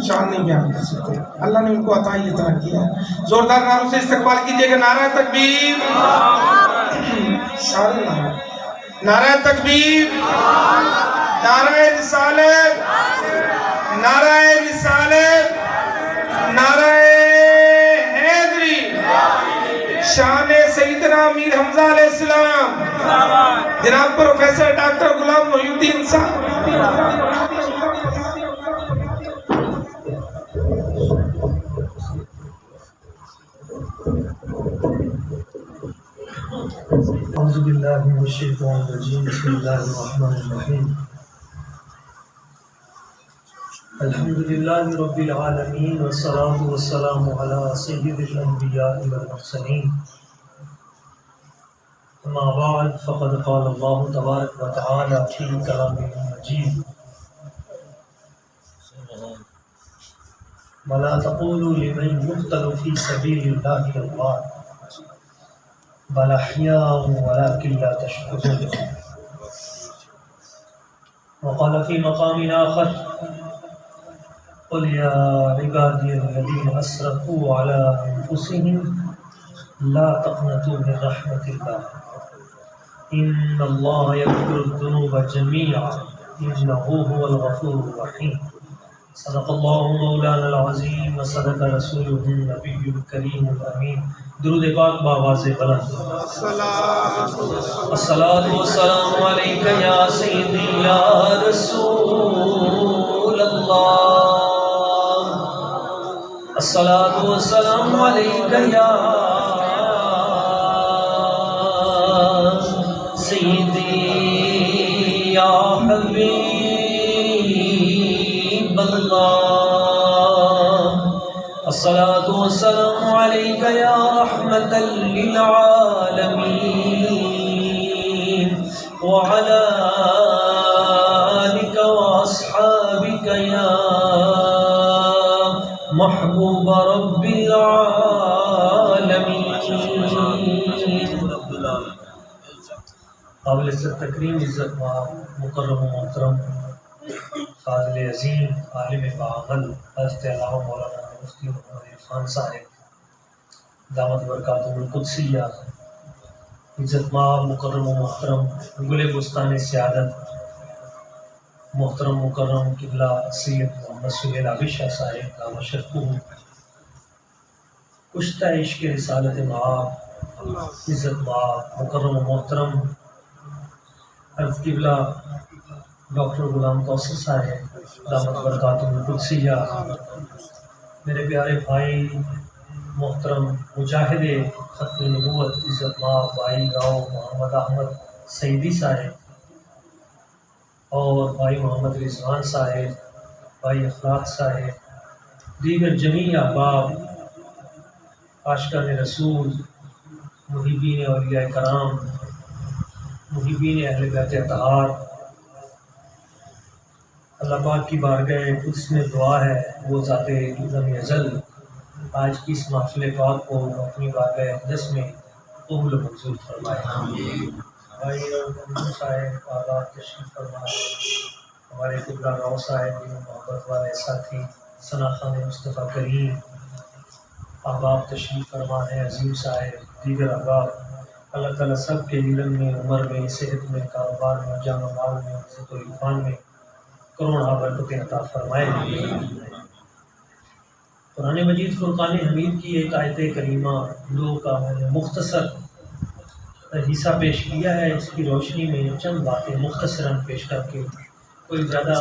شان نہیں بیان کر سکتے، اللہ نے ان کو عطا ہی اتنا کیا ہے۔ زوردار نعروں سے استقبال کیجئے گا، نعرہ تکبیر، سارے نعرہ، نعرہ تکبیر، نعرہ رسالت، نعرہ رسالت، نعرہ حیدری، شان سیدنا امیر حمزہ علیہ السلام، جناب پروفیسر ڈاکٹر غلام محی الدین صاحب۔ اعوذ باللہ من الشیطان الرجیم، بسم اللہ الرحمن الرحیم، الحمدللہ رب العالمین، والصلاة والسلام علی سید الانبیاء والمرسلین، اما بعد فقد قال اللہ تبارک و تعالی فی کلامہ المجید، ولا تقولوا لمن يقتل في سبيل الله اموات بل احياء ولكن لا تشعرون، وقال في مقام آخر قل يا عبادي الذين اسرفوا على انفسهم لا تقنطوا من رحمة الله ان الله يغفر الذنوب جميعا انه هو الغفور الرحيم، صدق اللہ مولانا العظیم و صدق رسولہ النبی الکریم الامین۔ درود پاک بآواز بلند۔ الصلاۃ والسلام علیک یا سیدی یا رسول اللہ، الصلاۃ والسلام علیک یا سیدی یا حبیب الصلاة والسلام عليك يا رحمة للعالمين وعلى آلك وأصحابك يا محبوب رب العالمين۔ قابل تکریم عزت مکرم و محترم فاضل عظیم عالم باعمل حضرت علامہ مولانا مفتی محمد عرفان صاحب دامت برکاتہ القدسیہ، عزت مآب مکرم و محترم گل بستان سعادت محترم مکرم قبلہ سید محمد سہیل عابد شاہ صاحب دامت شرفہ، کشتہ عشق رسالت مآب عزت مآب مکرم و محترم حضرت قبلہ ڈاکٹر غلام کوثر صاحب دامت برکاتہ القدسیہ، میرے پیارے بھائی محترم مجاہد ختم نبوت عزت مآب بھائی راؤ محمد احمد سعیدی صاحب اور بھائی محمد رضوان صاحب، بھائی اخلاق صاحب، دیگر جمیع احباب، عاشقان رسول، محبین اولیاء کرام، محبین اہل بیت اطہار، اللہ پاک کی بارگاہ قدس میں دعا ہے وہ ذات لم یزل آج کی اس محفل پاک کو اپنی بارگاہ اقدس میں قبول و منظور فرمائے۔ بھائی صاحب آباد تشریف فرمائے، ہمارے قبلہ راؤ صاحب محبت والے ساتھی ثنا خان مصطفیٰ کریم احباب تشریف فرما ہے، عظیم صاحب، دیگر احباب، اللہ تعالیٰ سب کے علم میں، عمر میں، صحت میں، کاروبار میں، جان و مال میں، عزت و عرفان میں کروڑا برکتیں عطا فرمائے۔ قرآن مجید فرقان حمید کی ایک آیت کریمہ دو کا میں نے مختصر حصہ پیش کیا ہے، اس کی روشنی میں چند باتیں مختصراً پیش کر کے، کوئی زیادہ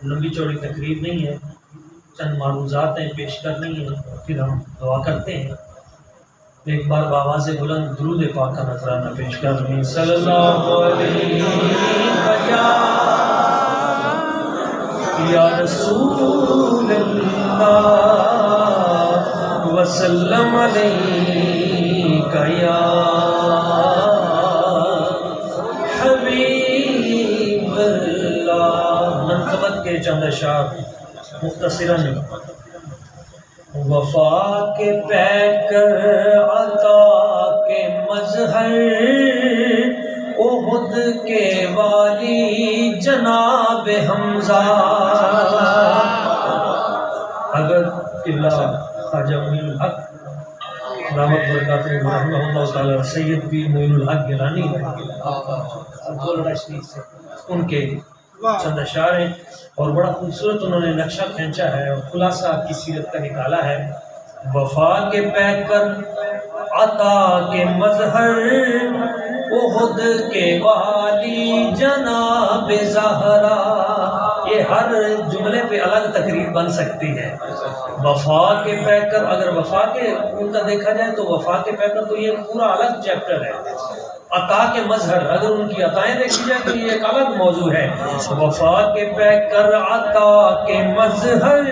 لمبی چوڑی تقریر نہیں ہے، چند معروضات ہیں پیش کرنی ہیں، پھر ہم دعا کرتے ہیں۔ ایک بار بآواز بلند درود پاک کا نذرانہ پیش کر رہے ہیں، صلی اللہ علیہ یا رسول اللہ وسلم علیک یا حبیب اللہ۔ منقبت کے چند اشعار مختصراً، وفا کے پیکر عطا کے مظہر احد کے والی جناب حمزہ، اگر قبلہ خواجہ معین الحق دامت برکاتہ رحمہ اللہ تعالی سید پیر معین الحق گیلانی عبداللہ شریف سے ان کے چند اشعار ہیں اور بڑا خوبصورت انہوں نے نقشہ کھینچا ہے اور خلاصہ آپ کی سیرت کا نکالا ہے. وفا کے پیکر عطا کے مظہر احد کے والی جناب زہرا. یہ ہر جملے پہ الگ تقریر بن سکتی ہے. وفا کے پیکر، اگر وفا کے ان کا دیکھا جائے تو وفا کے پیکر تو یہ پورا الگ چیپٹر ہے. عطا کے مظہر، اگر ان کی عطائیں دیکھی جائے تو یہ ایک الگ موضوع ہے. وفا کے پیکر عطا کے مظہر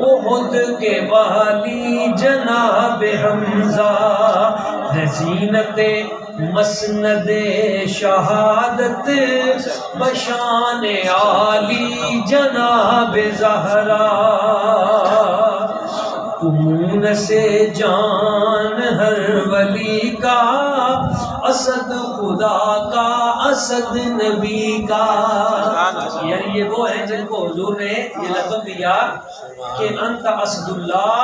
احد کے والی جناب حمزہ ہے زینت مسند شہادت بشان عالی جناب زہرا. تمون سے جان ہر ولی کا اسد خدا کا اسد نبی کا. یعنی یہ وہ ہیں جن کو حضور نے یہ لقب دیا کہ انت اسد اللہ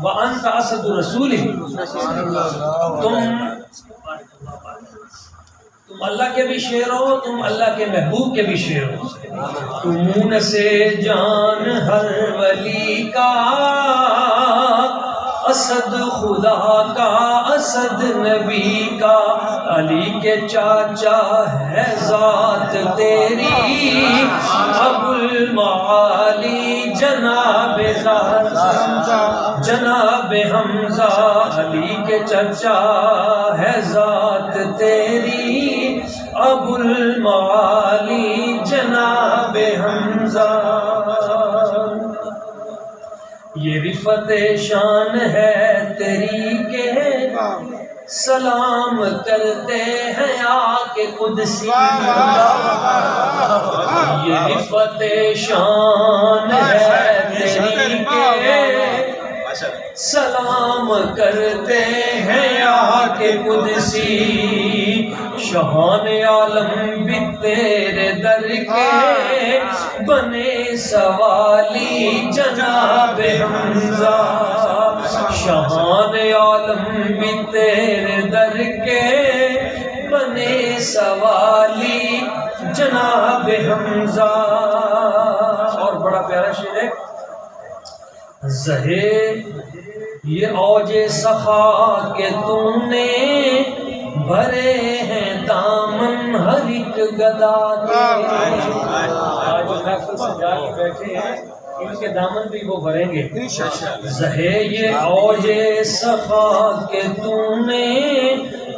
وانت اسد رسول. تم اللہ کے بھی شیر ہو، تم اللہ کے محبوب کے بھی شیر ہو. تمون سے جان ہر ولی کا اسد خدا کا اسد نبی کا. علی کے چاچا ہے ذات تیری ابو المعالی جناب زہرا جناب حمزہ. علی کے چاچا ہے ذات تیری ابو المعالی جناب حمزہ. یہ رفت شان ہے تیری کے سلام کرتے ہیں آکے قدسی. یہ رفت شان ہے تیری کے سلام کرتے ہیں آکے قدسی. شہان عالم بھی تیرے در کے بنے سوالی جناب حمزہ. شہان عالم بھی تیرے در کے بنے سوالی جناب حمزہ. اور بڑا پیارا شعر ہے. زہے یہ اوج سخا کے تم نے بھرے ہیں دامن ہر ایک گدا کے. آج محفل سجا کے بیٹھے ہیں، ان کے دامن بھی وہ بھریں گے. زہے یہ اوج سخا کے تم نے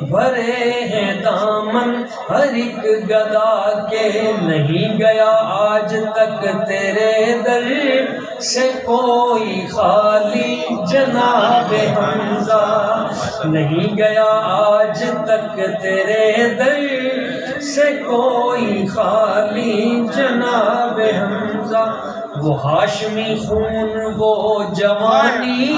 بھرے ہیں دامن ہر ایک گدا کے. نہیں گیا آج تک تیرے در سے کوئی خالی جناب حمزہ. نہیں گیا آج تک تیرے در سے کوئی خالی جناب حمزہ. وہ ہاشمی خون وہ جوانی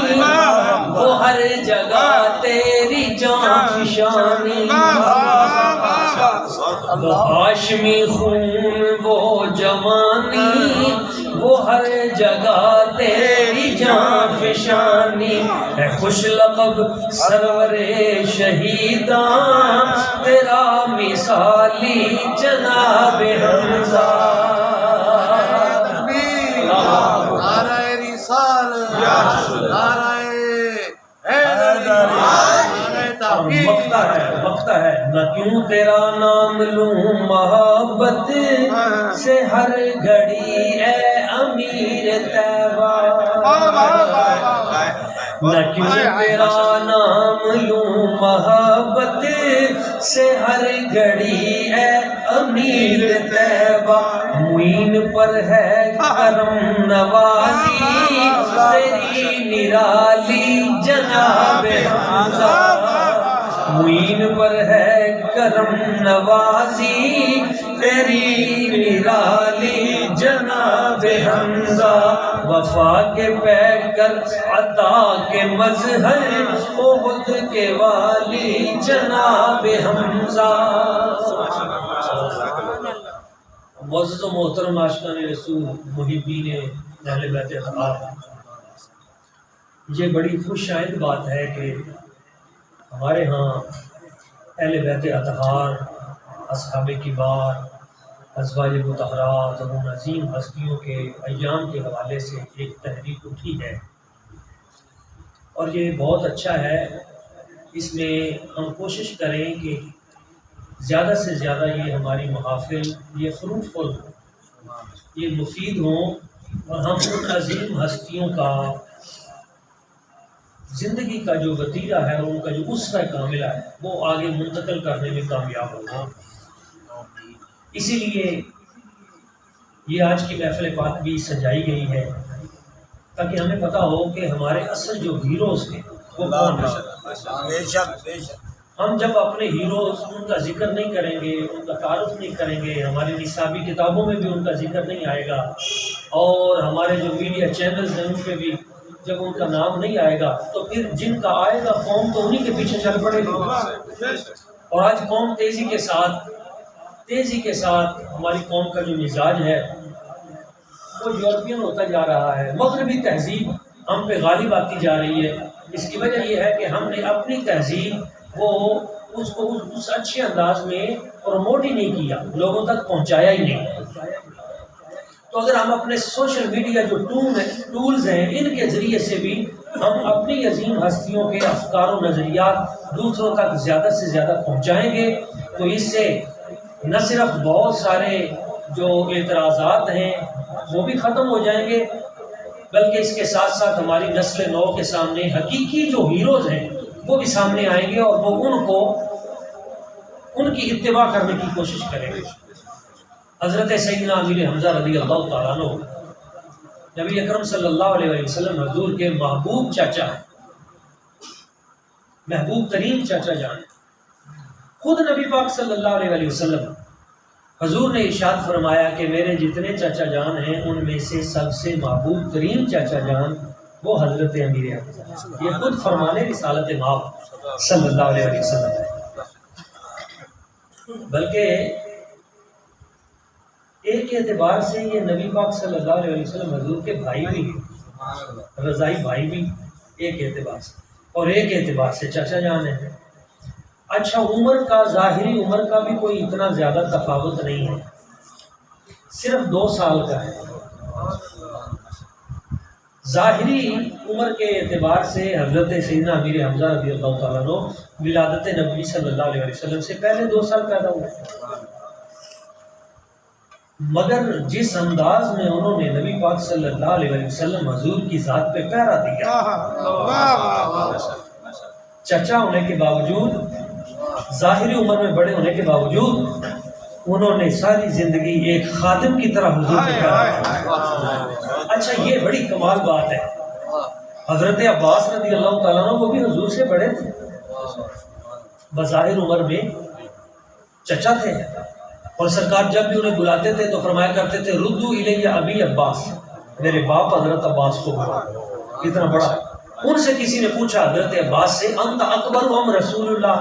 وہ ہر جگہ تیری جان فشانی. وہ ہاشمی خون وہ جوانی وہ ہر جگہ تیری جان فشانی. ہے خوش لقب سرور شہیداں تیرا مثالی جناب حمزہ. وقت ہے نہ کیوں تیرا نام لوں محبت سے ہر گھڑی اے امیر طیبہ. نہ کیوں تیرا نام لوں محبت سے ہر گھڑی اے امیر طیبہ. معین پر ہے کرم نوازی تیری نرالی جناب حمزہ. معین پر ہے کرم نوازی تیری نرالی جناب حمزہ. وفا کے پیکر عطا کے مظہر احد کے والی جناب حمزہ. معزز و محترم عاشقان رسول محبین اہل بیت اطہار، یہ بڑی خوش آئند بات ہے کہ ہمارے ہاں اہل بیت اطہار، اصحاب کبار، ازواج مطہرات اور ان عظیم ہستیوں کے ایام کے حوالے سے ایک تحریک اٹھی ہے، اور یہ بہت اچھا ہے۔ اس میں ہم کوشش کریں کہ زیادہ سے زیادہ یہ ہماری محافل یہ فروٹفل ہوں، یہ مفید ہوں، اور ہم ان عظیم ہستیوں کا زندگی کا جو وتیرہ ہے، ان کا جو اسوہ کاملہ ہے، وہ آگے منتقل کرنے میں کامیاب ہوگا۔ اسی لیے یہ آج کی محفل پاک بھی سجائی گئی ہے تاکہ ہمیں پتہ ہو کہ ہمارے اصل جو ہیروز ہیں وہ کون ہیں۔ ہم جب اپنے ہیروز ان کا ذکر نہیں کریں گے، ان کا تعارف نہیں کریں گے، ہماری نصابی کتابوں میں بھی ان کا ذکر نہیں آئے گا، اور ہمارے جو میڈیا چینلز ہیں ان پہ بھی جب ان کا نام نہیں آئے گا، تو پھر جن کا آئے گا قوم تو انہی کے پیچھے چل پڑے گی۔ اور آج قوم تیزی کے ساتھ ہماری قوم کا جو مزاج ہے وہ یورپین ہوتا جا رہا ہے، مغربی تہذیب ہم پہ غالب آتی جا رہی ہے۔ اس کی وجہ یہ ہے کہ ہم نے اپنی تہذیب وہ اس کو اس اچھے انداز میں پروموٹ ہی نہیں کیا، لوگوں تک پہنچایا ہی نہیں۔ تو اگر ہم اپنے سوشل میڈیا جو ٹولز ہیں ان کے ذریعے سے بھی ہم اپنی عظیم ہستیوں کے افکار و نظریات دوسروں تک زیادہ سے زیادہ پہنچائیں گے، تو اس سے نہ صرف بہت سارے جو اعتراضات ہیں وہ بھی ختم ہو جائیں گے، بلکہ اس کے ساتھ ساتھ ہماری نسل نو کے سامنے حقیقی جو ہیروز ہیں وہ بھی سامنے آئیں گے، اور وہ ان کی اتباع کرنے کی کوشش کریں گے۔ حضرت سیدنا امیر حمزہ رضی اللہ تعالیٰ عنہ نبی اکرم صلی اللہ علیہ وسلم حضور کے محبوب چاچا ہیں، محبوب ترین چاچا جان ہیں۔ خود نبی پاک صلی اللہ علیہ وسلم حضور نے ارشاد فرمایا کہ میرے جتنے چاچا جان ہیں ان میں سے سب سے محبوب ترین چاچا جان وہ حضرت امیر حمزہ، یہ خود فرمانے رسالت مآب صلی اللہ علیہ وسلم ہے۔ بلکہ ایک اعتبار سے یہ نبی پاک صلی اللہ علیہ وسلم حضور کے بھائی بھی ہیں، رضائی بھائی بھی ایک اعتبار سے، اور ایک اعتبار سے چاچا جان ہیں۔ اچھا، عمر کا ظاہری عمر کا بھی کوئی اتنا زیادہ تفاوت نہیں ہے، صرف 2 سال کا ہے۔ ظاہری عمر کے اعتبار سے حضرت سیدنا امیر حمزہ رضی اللہ تعالیٰ عنہ ولادت نبی صلی اللہ علیہ وسلم سے پہلے 2 سال پیدا ہوئے، مگر جس انداز میں انہوں نے نبی پاک صلی اللہ علیہ وسلم حضور کی ذات پہ پہرا دیا، چچا ہونے کے باوجود، ظاہری عمر میں بڑے ہونے کے باوجود، انہوں نے ساری زندگی ایک خادم کی طرح حضور پہ پہرا۔ اچھا، یہ بڑی کمال بات ہے۔ حضرت عباس رضی اللہ تعالیٰ عنہ وہ بھی حضور سے بڑے تھے، بظاہر عمر میں چچا تھے، اور سرکار جب بھی انہیں بلاتے تھے تو فرمایا کرتے تھے ردو الیہ ابی عباس، میرے باپ حضرت عباس کو بلا۔ اتنا بڑا۔ ان سے کسی نے پوچھا حضرت عباس سے انت اکبر ام رسول اللہ،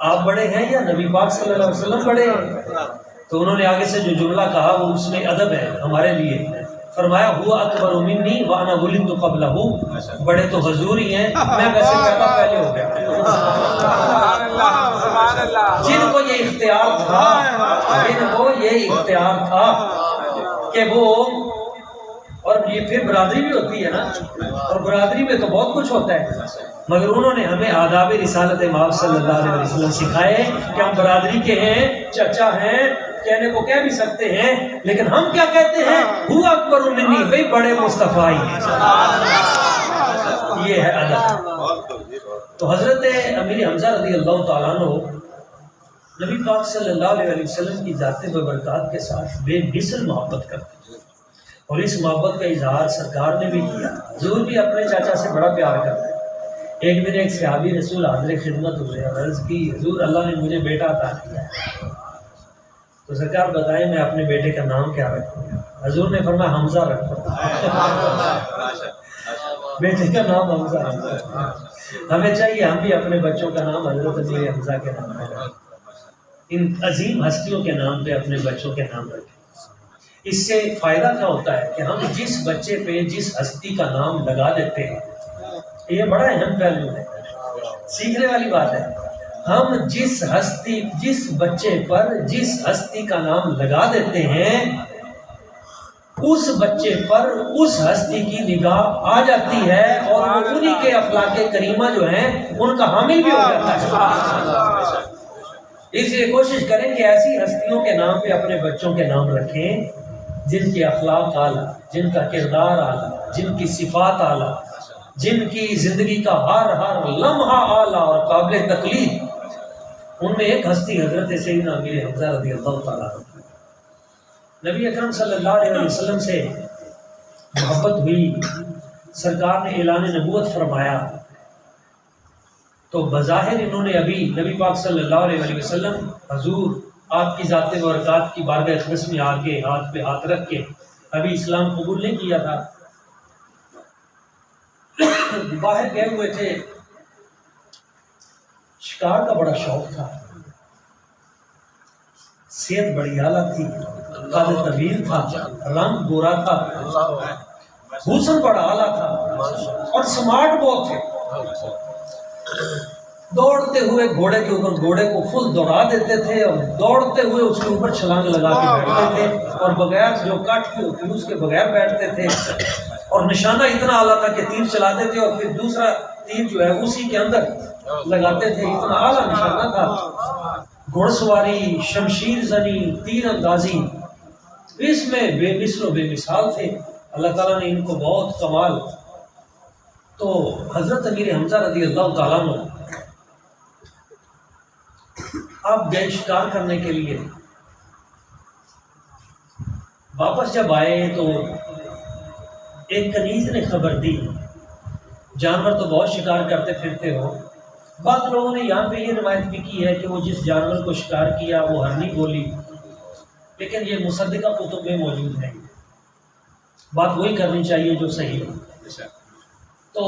آپ بڑے ہیں یا نبی پاک صلی اللہ علیہ وسلم بڑے ہیں؟ تو انہوں نے آگے سے جو جملہ کہا وہ اس میں ادب ہے ہمارے لیے، فرمایا ہوا اکبر منی وانا ولدت قبلہ، بڑے تو حضور ہی ہیں، میں ویسے پیدا پہلے ہو گیا۔ جن کو یہ اختیار تھا کہ وہ، اور یہ پھر برادری بھی ہوتی ہے نا، اور برادری میں تو بہت کچھ ہوتا ہے، مگر انہوں نے ہمیں آداب رسالت مآب صلی اللہ علیہ وسلم سکھائے کہ ہم برادری کے ہیں، چچا ہیں، کہنے کو کہہ بھی سکتے ہیں، لیکن ہم کیا کہتے ہیں؟ ہوا اکبر منی، بھئی بڑے مصطفیٰ ہیں۔ یہ ہے ادب۔ تو حضرت امیر حمزہ رضی اللہ تعالیٰ عنہ نبی پاک صلی اللہ علیہ وسلم کی ذات ببرکات کے ساتھ بے مثل محبت کرتے ہیں، اور اس محبت کا اظہار سرکار نے بھی کیا۔ حضور بھی اپنے چاچا سے بڑا پیار کرتے ہیں۔ ایک دن ایک صحابی رسول حاضر خدمت ہوئے، عرض کی حضور اللہ نے مجھے بیٹا عطا کیا، تو سرکار بتائیں میں اپنے بیٹے کا نام کیا رکھوں؟ حضور نے فرمایا حمزہ رکھو، بیٹے کا نام حمزہ رکھو۔ ہمیں چاہیے ہم بھی اپنے بچوں کا نام حضرت امیر حمزہ کے نام رکھیں، ان عظیم ہستیوں کے نام پہ اپنے بچوں کے نام رکھیں۔ اس سے فائدہ کیا ہوتا ہے کہ ہم جس بچے پہ جس ہستی کا نام لگا دیتے ہیں، یہ بڑا اہم پہلو ہے، سیکھنے والی بات ہے. ہم جس بچے پر جس ہستی کا نام لگا دیتے ہیں، اس بچے پر اس ہستی کی نگاہ آ جاتی ہے اور وہ انہی کے اخلاق کریمہ جو ہیں ان کا حامل بھی ہو جاتا ہے. اس لیے کوشش کریں کہ ایسی ہستیوں کے نام پہ اپنے بچوں کے نام رکھیں جن کے اخلاق اعلیٰ، جن کا کردار اعلیٰ، جن کی صفات اعلیٰ، جن کی زندگی کا ہر لمحہ اعلیٰ اور قابل تقلید. ان میں ایک ہستی حضرت سیدنا امیر حمزہ رضی اللہ تعالیٰ عنہ. نبی اکرم صلی اللہ علیہ وسلم سے محبت ہوئی، سرکار نے اعلان نبوت فرمایا، تو بظاہر انہوں نے ابھی نبی پاک صلی اللہ علیہ وسلم حضور آپ کی ذات برکات کی بارگاہ اقدس میں آ کے ہاتھ پہ ہاتھ رکھ کے ابھی اسلام قبول نہیں کیا تھا. باہر گئے ہوئے تھے، شکار کا بڑا شوق تھا، صحت بڑی اعلیٰ تھی، قد طویل تھا، رنگ گورا تھا، حسن بڑا اعلیٰ تھا اور سمارٹ بہت تھے. دوڑتے ہوئے گھوڑے کے اوپر گھوڑے کو فل دوڑا دیتے تھے اور دوڑتے ہوئے اس کے اوپر چھلانگ لگا کے بیٹھتے تھے اور بغیر جو کٹ کی ہوتی اس کے بغیر بیٹھتے تھے. اور نشانہ اتنا اعلیٰ تھا کہ تیر چلاتے تھے اور پھر دوسرا تیر جو ہے اسی کے اندر لگاتے تھے، اتنا اعلیٰ نشانہ تھا. گھوڑ سواری، شمشیر زنی، تیر اندازی، اس میں بے مثل و بے مثال تھے. اللہ تعالیٰ نے ان کو بہت کمال. تو حضرت امیر حمزہ رضی اللہ تعالیٰ عنہ آپ گئے شکار کرنے کے لیے. واپس جب آئے تو ایک کنیز نے خبر دی، جانور تو بہت شکار کرتے پھرتے ہو. بعض لوگوں نے یہاں پہ یہ روایت بھی کی ہے کہ وہ جس جانور کو شکار کیا وہ ہرنی بولی، لیکن یہ مصدقہ کتب میں موجود نہیں. بات وہی کرنی چاہیے جو صحیح ہو. تو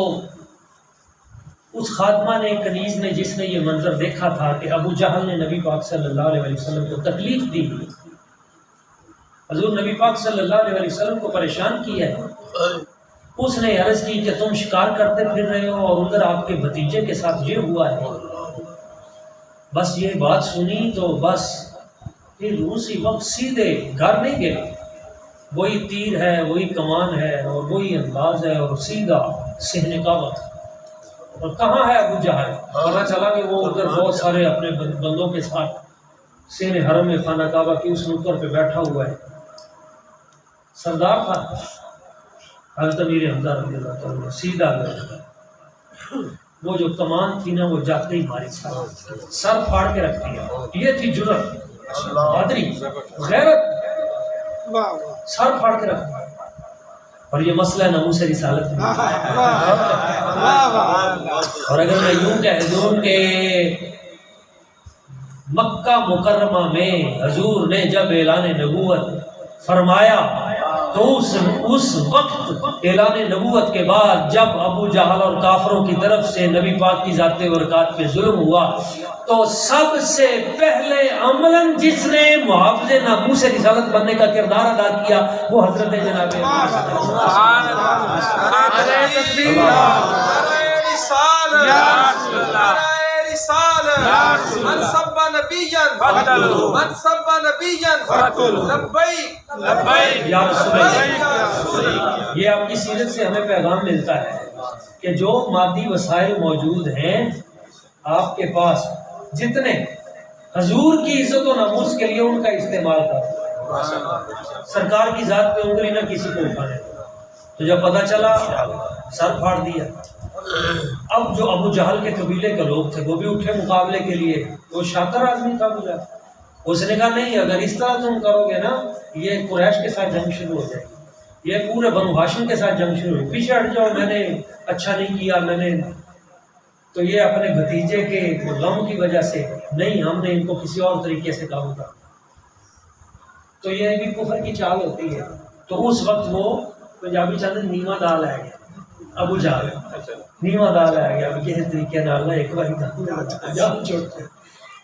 اس خاتمہ نے، کنیز نے، جس نے یہ منظر دیکھا تھا کہ ابو جہل نے نبی پاک صلی اللہ علیہ وسلم کو تکلیف دی، حضور نبی پاک صلی اللہ علیہ وسلم کو پریشان کیا ہے، اس نے عرض کی کہ تم شکار کرتے پھر رہے ہو اور ادھر آپ کے بھتیجے کے ساتھ یہ ہوا ہے. بس یہ بات سنی تو بس پھر اسی وقت سیدھے گھر نہیں گئے. وہی تیر ہے، وہی کمان ہے اور وہی انداز ہے اور سیدھا صحن کعبہ. اور کہاں ہے ابو جہل؟ پتہ چلا کہ وہ ادھر بہت سارے اپنے بندوں کے ساتھ صحن حرم میں خانہ کعبہ کی اس نکر پہ بیٹھا ہوا ہے. سردار تھا حضرت امیر حمزہ رضی اللہ تعالیٰ. سیدھا گیا، وہ جو کمان تھی نا وہ جاتے ہی ماری، سر پھاڑ کے رکھ دیا. یہ تھی جرأت، بہادری، غیرت، سر پھاڑ کے رکھ دیا. اور یہ مسئلہ ناموس رسالت ہے. اور اگر میں یوں کہہ دوں کہ مکہ مکرمہ میں حضور نے جب اعلان نبوت فرمایا تو اس وقت اعلان نبوت کے بعد جب ابو جہل اور کافروں کی طرف سے نبی پاک کی ذات برکات پہ ظلم ہوا تو سب سے پہلے عملاً جس نے محافظ ناموس رسالت بننے کا کردار ادا کیا وہ حضرت جناب من سب نبيا من سب نبيا لبيك لبيك یا رسول اللہ. یہ آپ کی سیرت سے ہمیں پیغام ملتا ہے کہ جو مادی وسائل موجود ہیں آپ کے پاس، جتنے حضور کی عزت و ناموس کے لیے ان کا استعمال کرو. سرکار کی ذات پہ انگلی نہ کسی کو اٹھانے. تو جب پتہ چلا سر پھاڑ دیا. اب جو ابو جہل کے قبیلے کے لوگ تھے وہ بھی اٹھے مقابلے کے لیے. وہ شاطر آدمی تھا ابو جہل. اس نے کہا نہیں، اگر اس طرح تم کرو گے نا یہ قریش کے ساتھ جنگ شروع ہو جائے گی، یہ پورے بنو ہاشم کے ساتھ جنگ شروع ہوئی. پیچھے ہٹ جاؤ، میں نے اچھا نہیں کیا، میں نے تو یہ اپنے بھتیجے کے غم کی وجہ سے نہیں، ہم نے ان کو کسی اور طریقے سے قابو کیا. تو یہ بھی کفر کی چال ہوتی ہے. تو اس وقت وہ پنجابی چاہتے نیما دال آ گیا، ابو جہل نیما دال آ گیا. اب یہ طریقے ڈالنا ایک بار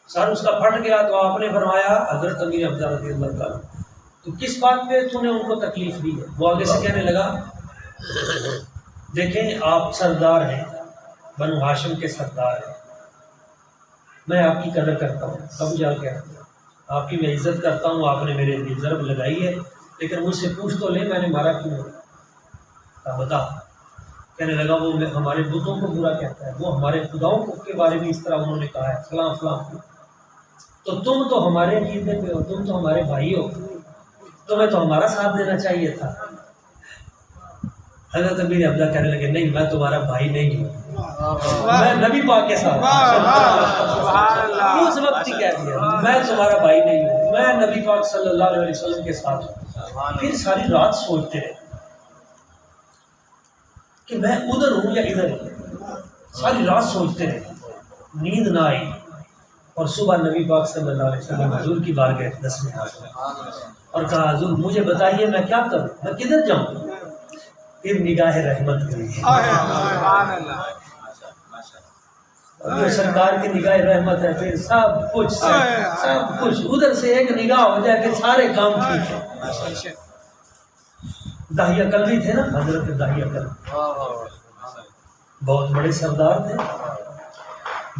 سر اس کا پھٹ گیا. تو آپ نے فرمایا حضرت امیر حمزہ رضی اللہ تعالیٰ تو کس بات پہ تو نے ان کو تکلیف دی ہے؟ وہ آگے سے کہنے لگا دیکھیں آپ سردار ہیں، بنو ہاشم کے سردار ہیں، میں آپ کی قدر کرتا ہوں، ابو جہل کہہ رہا ہوں آپ کی میں عزت کرتا ہوں، آپ نے میرے لیے ضرب لگائی ہے، لیکن مجھ سے پوچھ تو لے میں نے مارا کیوں؟ کہا بتا۔ کہنے لگا وہ ہمارے بتوں کو برا کہتا ہے، وہ ہمارے خداؤں کے بارے میں اس طرح انہوں نے کہا ہے فلاں فلاں، تو تم تو ہمارے عقیدے پہ ہو، تم تو ہمارے بھائی ہو، تمہیں تو ہمارا ساتھ دینا چاہیے تھا۔ حضرت امیر حمزہ کہنے لگے نہیں میں تمہارا بھائی نہیں ہوں، میں نبی پاک کے ساتھ اس وقت ہی کہہ دیا میں تمہارا بھائی نہیں ہوں، میں نبی پاک صلی اللہ علیہ وسلم کے ساتھ ہوں۔ پھر ساری رات سوچتے رہے کہ میں ادھر ہوں یا ادھر ہوں، ساری رات سوچتے رہے، نیند نہ آئی، اور صبح نبی پاک صلی اللہ علیہ وسلم حضور کی بارگاہ دس میں اور کہا حضور مجھے بتائیے میں کیا کروں، میں کدھر جاؤں؟ پھر نگاہ رحمت ہوئی، اور سرکار کی نگاہ رحمت ہے، پھر سب کچھ ادھر سے ایک نگاہ ہو جائے کہ سارے کام ٹھیک ہے۔ داہیہ کلبی تھے نا، حضرت داہیہ کلبی بہت بڑے سردار تھے،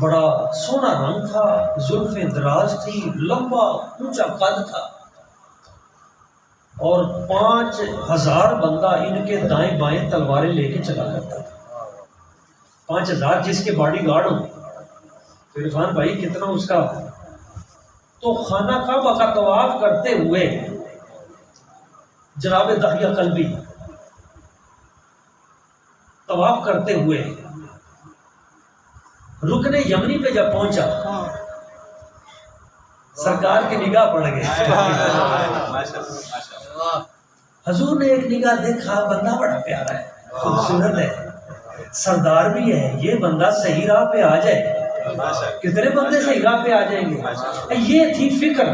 بڑا سونا رنگ تھا، زلفیں دراز تھی، لمبا اونچا قد تھا، اور 5000 بندہ ان کے دائیں بائیں تلواریں لے کے چلا کرتا تھا۔ 5000 جس کے باڈی گارڈ ہوں تو عرفان بھائی کتنا اس کا، تو خانہ کعبہ کا طواف کرتے ہوئے جناب داہیہ کلبی طواف کرتے ہوئے رکن یمنی پہ جب پہنچا سرکار کی نگاہ پڑ گئی، حضور نے ایک نگاہ دیکھا بندہ بڑا پیارا ہے، خوبصورت ہے، سردار بھی ہے، یہ بندہ صحیح راہ پہ آ جائے، کتنے بندے صحیح راہ پہ آ جائیں گے؟ یہ تھی فکر،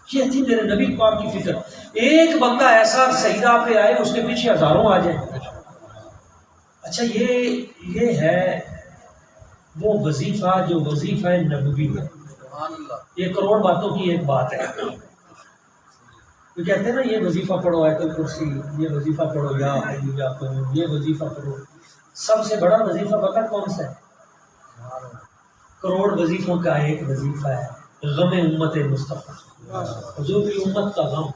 یہ تھی میرے نبی پاک کی فکر، ایک بندہ ایسا صحیح راہ پہ آئے اس کے پیچھے ہزاروں آ جائیں۔ اچھا یہ ہے وہ وظیفہ جو وظیفہ نبوی ہے، یہ کروڑ باتوں کی ایک بات ہے۔ تو کہتے ہیں نا یہ وظیفہ پڑھو آیت الکرسی، یہ وظیفہ پڑھو یا حی یا قیوم، یہ وظیفہ پڑھو، سب سے بڑا وظیفہ پتہ کون سا ہے؟ کروڑ وظیفوں کا ایک وظیفہ ہے غم امت مصطفیٰ، حضور کی امت کا غم۔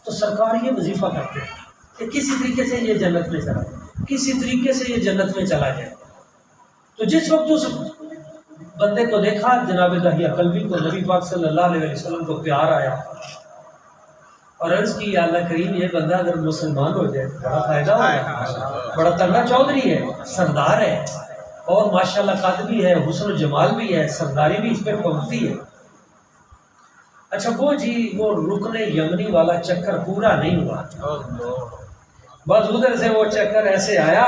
تو سرکار یہ وظیفہ کرتے ہیں کہ کسی طریقے سے یہ جنت میں چلا جائے، کسی طریقے سے یہ جنت میں چلا جائے۔ تو جس وقت اس بندے کو دیکھا جناب داہیہ کلبی کو، نبی پاک صلی اللہ علیہ وسلم کو پیار آیا اور عرض کی یا اللہ کریم یہ بندہ اگر مسلمان ہو جائے بڑا فائدہ ہوگا، بڑا تگڑا چودھری ہے، سردار ہے، اور ماشاءاللہ قد بھی ہے، حسن و جمال بھی ہے، سرداری بھی اس پہ پہنچتی ہے۔ اچھا وہ رکن یمنی والا چکر پورا نہیں ہوا، بس ادھر سے وہ چکر ایسے آیا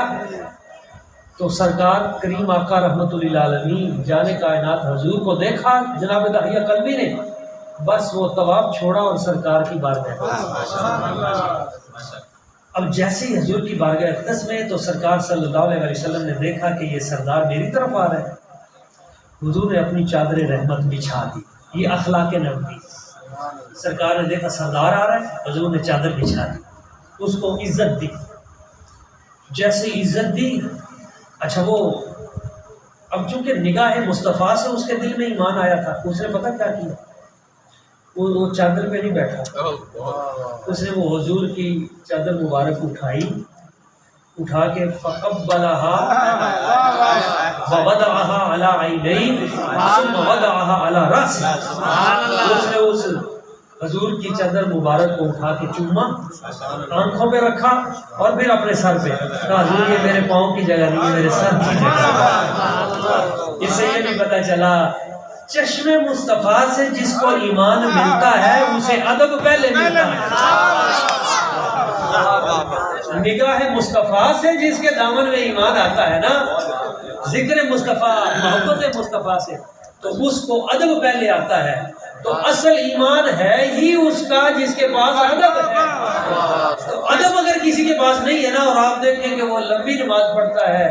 تو سرکار کریم آقا رحمت للعالمین جان کائنات حضور کو دیکھا جناب داہیہ کلبی نے، بس وہ طواف چھوڑا اور سرکار کی بارگاہ۔ اب جیسے ہی حضور کی بارگاہ اقدس میں تو سرکار صلی اللہ علیہ وسلم نے دیکھا کہ یہ سردار میری طرف آ رہا ہے، حضور نے اپنی چادر رحمت بچھا دی۔ یہ اخلاق نبوی، سرکار نے دیکھا سردار آ رہا ہے، حضور نے چادر بچھا دی، اس کو عزت دی۔ جیسے عزت دی، اچھا وہ اب چونکہ نگاہ مصطفیٰ سے اس کے دل میں ایمان آیا تھا، اس نے پتہ کیا کیا، وہ چادر پہ نہیں بیٹھا، اس نے وہ حضور کی چادر مبارک اٹھا کے فقبلہا ووضعہا علی عینیہ ثم وضعہا علی رأسہ، اس نے اس حضور کی چادر مبارک کو اٹھا کے چوما، آنکھوں پہ رکھا اور پھر اپنے سر پہ کہا حضور یہ میرے پاؤں کی جگہ نہیں، یہ میرے سر کی جگہ۔ اس سے یہ بھی پتہ چلا چشم مصطفیٰ سے جس کو ایمان ملتا ہے اسے ادب پہلے ملتا ہے، نگاہ مصطفیٰ سے جس کے دامن میں ایمان آتا ہے نا، ذکر مصطفیٰ، محبت مصطفیٰ سے، تو اس کو ادب پہلے آتا ہے۔ تو اصل ایمان ہے ہی اس کا جس کے پاس ادب ہے۔ تو ادب اگر کسی کے پاس نہیں ہے نا، اور آپ دیکھیں کہ وہ لمبی نماز پڑھتا ہے،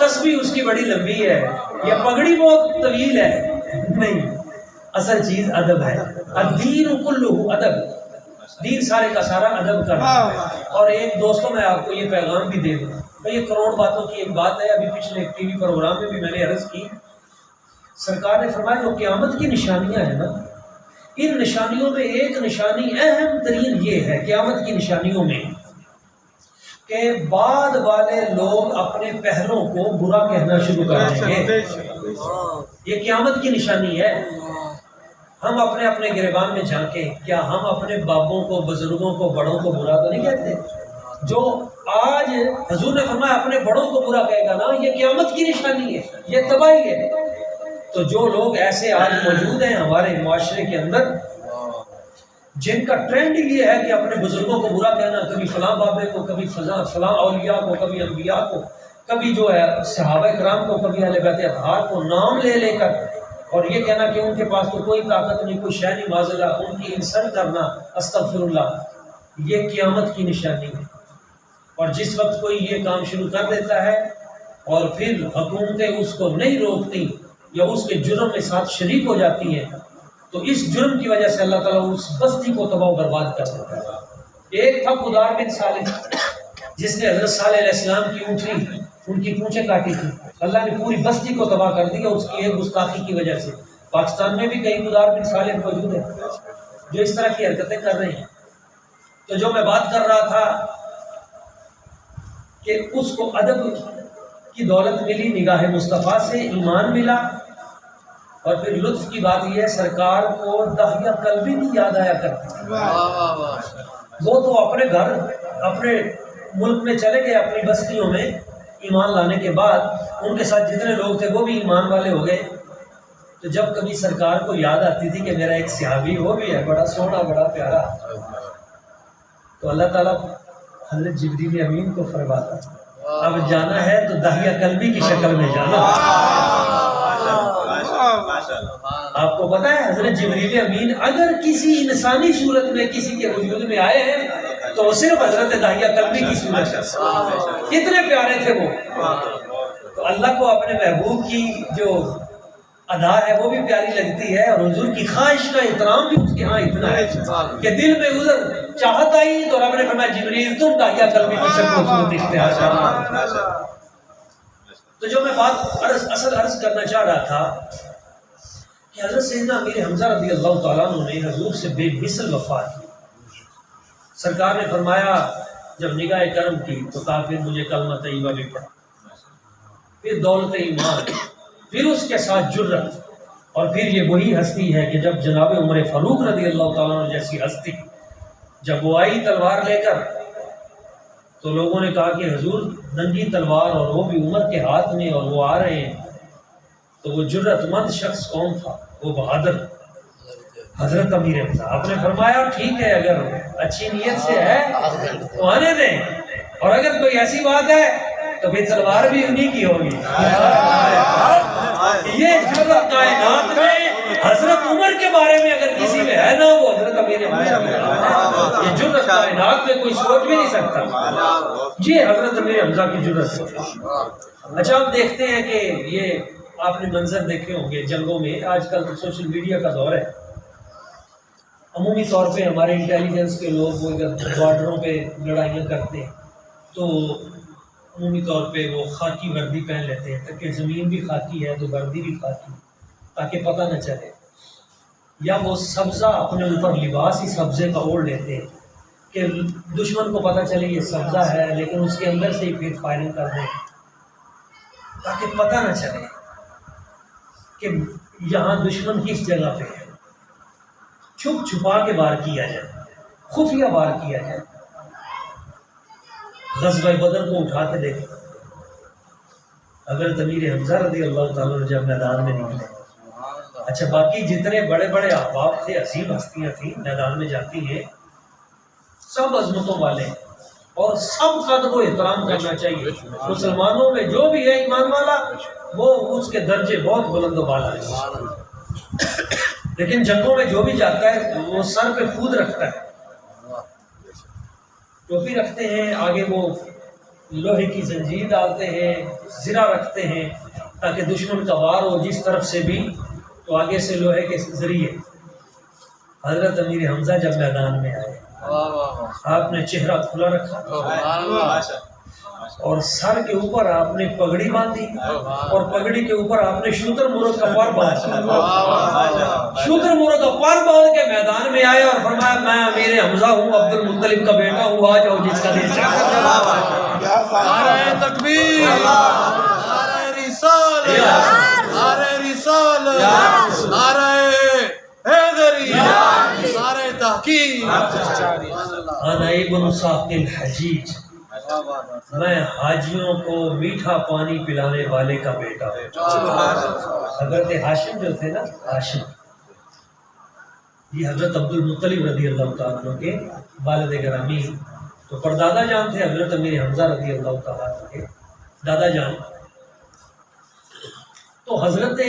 تسبیح اس کی بڑی لمبی ہے یا پگڑی بہت طویل ہے، نہیں، اصل چیز ادب ہے۔ الدین کلہ ادب، دین سارے کا سارا ادب کر رہا ہے۔ اور ایک دوستوں میں آپ کو یہ پیغام بھی دے دوں، یہ کروڑ باتوں کی ایک بات ہے، ابھی پچھلے ایک ٹی وی پروگرام میں بھی میں نے عرض کی، سرکار نے فرمایا جو قیامت کی نشانیاں ہیں نا، ان نشانیوں میں ایک نشانی اہم ترین یہ ہے قیامت کی نشانیوں میں کہ بعد والے لوگ اپنے پہلوں کو برا کہنا شروع کر دیں گے۔ یہ قیامت کی نشانی ہے۔ ہم اپنے اپنے گریبان میں جھانکیں، کیا ہم اپنے باپوں کو، بزرگوں کو، بڑوں کو برا تو نہیں کہتے؟ جو آج حضور نے فرمایا اپنے بڑوں کو برا کہے گا نا، یہ قیامت کی نشانی ہے، یہ تباہی ہے۔ تو جو لوگ ایسے آج موجود ہیں ہمارے معاشرے کے اندر، جن کا ٹرینڈ یہ ہے کہ اپنے بزرگوں کو برا کہنا، کبھی فلاں بابے کو، کبھی فلاں اولیاء کو، کبھی انبیاء کو، کبھی جو ہے صحابہ کرام کو، کبھی اہل بیت اطہار کو نام لے لے کر، اور یہ کہنا کہ ان کے پاس تو کوئی طاقت نہیں، کوئی شے نہیں، معاذ اللہ، ان کی انسلٹ کرنا، استغفر اللہ، یہ قیامت کی نشانی ہے۔ اور جس وقت کوئی یہ کام شروع کر دیتا ہے اور پھر حکومتیں اس کو نہیں روکتی یا اس کے جرم میں ساتھ شریک ہو جاتی ہیں، تو اس جرم کی وجہ سے اللہ تعالیٰ اس بستی کو تباہ و برباد کر دیتا ہے۔ ایک تھا خدار بن صالح، جس نے حضرت صالح علیہ السلام کی اونٹنی، ان کی پونچھیں کاٹی تھی، اللہ نے پوری بستی کو تباہ کر دیا اس کی ایک گستاخی کی وجہ سے۔ پاکستان میں بھی کئی خدار بن صالح موجود ہیں جو اس طرح کی حرکتیں کر رہے ہیں۔ تو جو میں بات کر رہا تھا کہ اس کو ادب کی دولت ملی، نگاہ مصطفیٰ سے ایمان ملا، اور پھر لطف کی بات یہ ہے سرکار کو داہیہ قلبی بھی یاد آیا کرتی۔ وہ تو اپنے گھر، اپنے ملک میں چلے گئے، اپنی بستیوں میں ایمان لانے کے بعد ان کے ساتھ جتنے لوگ تھے وہ بھی ایمان والے ہو گئے۔ تو جب کبھی سرکار کو یاد آتی تھی کہ میرا ایک صحابی وہ بھی ہے بڑا سونا، بڑا پیارا، تو اللہ تعالیٰ حضرت جبریل امین کو فرماتا اب جانا ہے تو داہیہ قلبی کی شکل میں جانا۔ آپ کو پتا ہے حضرت جبریل امین اگر کسی انسانی صورت میں کسی کے وجود میں آئے ہیں تو وہ صرف حضرت داہیہ قلبی کی صورت ہے۔ کتنے پیارے تھے وہ۔ تو اللہ کو اپنے محبوب کی جو ادا ہے وہ بھی پیاری لگتی ہے، اور حضور کی خواہش کا احترام بھی اس کے ہاں اتنا ہے کہ دل میں ادھر چاہت آئی تو رب نے فرمایا جبریل تم داہیہ قلبی کی شکل و صورت اختیار کرنا۔ تو جو میں بات اصل عرض کرنا چاہ رہا تھا کہ حضرت سیدنا امیر حمزہ رضی اللہ تعالیٰ عنہ نے حضور سے بے مثل وفا کی۔ سرکار نے فرمایا جب نگاہ کرم کی تو کہا پھر مجھے کلمہ طیبہ بھی پڑھا، پھر دولت ایمان، پھر اس کے ساتھ جرت، اور پھر یہ وہی ہستی ہے کہ جب جناب عمر فاروق رضی اللہ تعالیٰ عنہ جیسی ہستی جب وہ آئی تلوار لے کر تو لوگوں نے کہا کہ حضور ننگی تلوار اور وہ بھی عمر کے ہاتھ میں اور وہ آ رہے ہیں، تو وہ جرت مند شخص کون تھا؟ وہ بہادر حضرت امیر حمزہ۔ آپ نے فرمایا ٹھیک ہے اگر اچھی نیت سے ہے تو آنے دیں، اور اگر کوئی ایسی بات ہے تو پھر تلوار بھی انہی کی ہوگی۔ یہ جرت کائنات میں حضرت عمر کے بارے میں اگر کسی میں ہے نا وہ حضرت امیر حمزہ ہے۔ یہ جرت کائنات میں کوئی سوچ بھی نہیں سکتا، یہ حضرت امیر حمزہ کی جرت ہے۔ اچھا آپ دیکھتے ہیں کہ یہ آپ نے منظر دیکھے ہوں گے جنگوں میں، آج کل تو سوشل میڈیا کا دور ہے، عمومی طور پہ ہمارے انٹیلیجنس کے لوگ وہ بارڈروں پہ لڑائیاں کرتے ہیں تو عمومی طور پہ وہ خاکی وردی پہن لیتے ہیں تاکہ زمین بھی خاکی ہے تو وردی بھی خاکی، تاکہ پتہ نہ چلے، یا وہ سبزہ اپنے اوپر لباس ہی سبزے کا اوڑھ لیتے ہیں کہ دشمن کو پتہ چلے یہ سبزہ ہے لیکن اس کے اندر سے ہی پھر فائرنگ کر دیں تاکہ پتہ نہ چلے کہ یہاں دشمن کس جگہ پہ ہے، چھپ چھپا کے وار کیا جائے، خفیہ وار کیا جائے۔ غزوہ بدر کو اٹھا کے دیکھیں، حضرت امیر حمزہ رضی اللہ تعالیٰ عنہ جب میدان میں نکلے، اچھا باقی جتنے بڑے بڑے احباب تھے، عظیم ہستیاں تھیں میدان میں جاتی ہیں، سب عظمتوں والے اور سب کا ادب و احترام کرنا چاہیے۔ مسلمانوں میں جو بھی ہے ایمان والا وہ اس کے درجے بہت بلند و بالا ہے، لیکن جنگوں میں جو بھی جاتا ہے وہ سر پہ خود رکھتا ہے، ٹوپی رکھتے ہیں، آگے وہ لوہے کی زنجیر ڈالتے ہیں، زرہ رکھتے ہیں تاکہ دشمن کا وار ہو جس طرف سے بھی تو آگے سے لوہے کے ذریعے۔ حضرت امیر حمزہ جب میدان میں آئے آپ نے چہرہ کھلا رکھا اور سر کے اوپر آپ نے پگڑی باندھی اور پگڑی کے اوپر آپ نے شودر مرغ کا پر باندھا. شودر مرغ کا پر باندھ کے میدان میں آیا اور فرمایا میں امیر حمزہ ہوں، عبد المطلب کا بیٹا ہوں، آ جاؤ جس کا دل چاہے. نعرہ تکبیر، نعرہ رسالت، نعرہ رسالت، نعرہ حیدری، نعرہ تحقیق. انا ابن ساق الحجیج، میں حاجیوں کو میٹھا پانی پلانے والے کا بیٹا ہوں. حضرت ہاشم جو تھے نا، ہاشم یہ حضرت عبد المطلب رضی اللہ تعالیٰ عنہ کے والد گرامی، تو پردادا جان تھے حضرت امیر حمزہ رضی اللہ تعالیٰ عنہ کے دادا جان. تو حضرت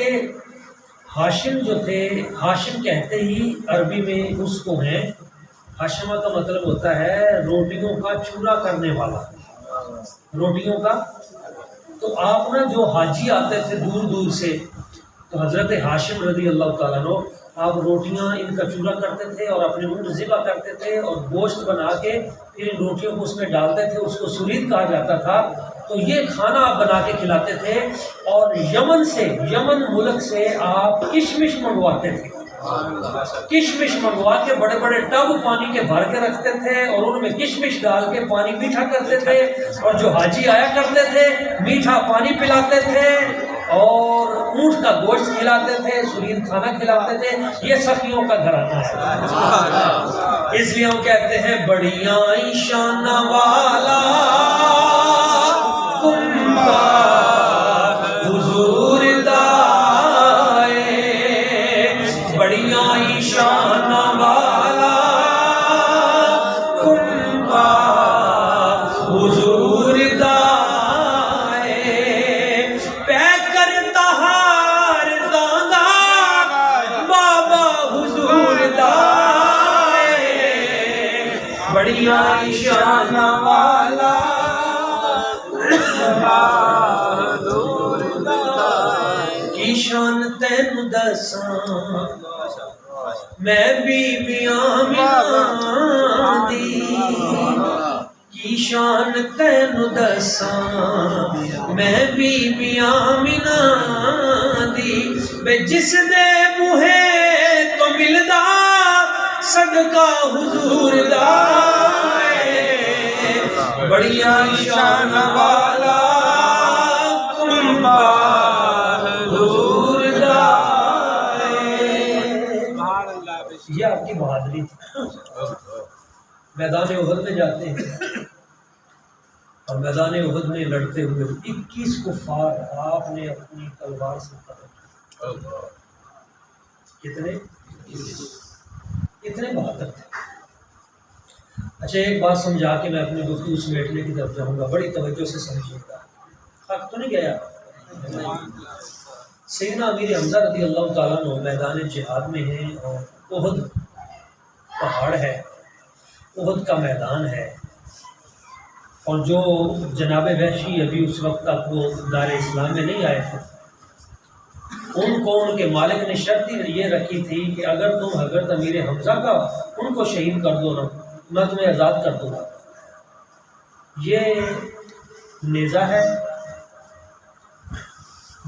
ہاشم جو تھے، ہاشم کہتے ہی عربی میں اس کو ہیں، ہاشمہ کا مطلب ہوتا ہے روٹیوں کا چورا کرنے والا، روٹیوں کا. تو آپ نا جو حاجی آتے تھے دور دور سے، تو حضرت ہاشم رضی اللہ تعالیٰ عنہ آپ روٹیاں ان کا چورا کرتے تھے اور اپنے منہ ذبح کرتے تھے اور گوشت بنا کے پھر ان روٹیوں کو اس میں ڈالتے تھے، اس کو سرید کہا جاتا تھا. تو یہ کھانا آپ بنا کے کھلاتے تھے. اور یمن سے، یمن ملک سے آپ کشمش منگواتے تھے، کشمش منگوا کے بڑے بڑے ٹب پانی کے بھر کے رکھتے تھے اور ان میں کشمش ڈال کے پانی میٹھا کرتے تھے، اور جو حاجی آیا کرتے تھے میٹھا پانی پلاتے تھے اور اونٹ کا گوشت کھلاتے تھے، سرید کھانا کھلاتے تھے. یہ سخیوں کا گھرانہ ہے. اس لیے ہم کہتے ہیں بڑیاں شان والا کنبا حضور دائے، بڑیاں شان والا کنبا حضور دائے، پیک کرتا ہار دادا بابا حضور دائے، بڑیاں شان والا کی شان تین دساں میں بی بی آمنہ دی، کی شان تین دساں میں بی بی آمنہ دی، بے جس دے موہے تو ملدا صدقہ حضور دا، بڑیاں شان والا کنبا حضور دا. یہ آپ کی بہادری تھی. میدان احد میں جاتے ہیں اور میدان احد میں لڑتے ہوئے 21 کفار آپ نے اپنی تلوار سے قتل کیے. کتنے بہادر تھے. اچھا ایک بات سمجھا کے میں اپنی گفتگو سمیٹنے کی طرف جاؤں گا، بڑی توجہ سے سمجھیے گا. حق تو نہیں گیا. سیدنا امیر حمزہ رضی اللہ تعالیٰ عنہ میدان جہاد میں ہیں اور احد پہاڑ ہے، احد کا میدان ہے، اور جو جناب وحشی ابھی اس وقت تک وہ دار اسلام میں نہیں آئے تھے، ان کو ان کے مالک نے شرط یہ رکھی تھی کہ اگر تم حضرت امیر حمزہ کا ان کو شہید کر دو نا، میں تمہیں آزاد کر دوں گا. یہ نیزہ ہے.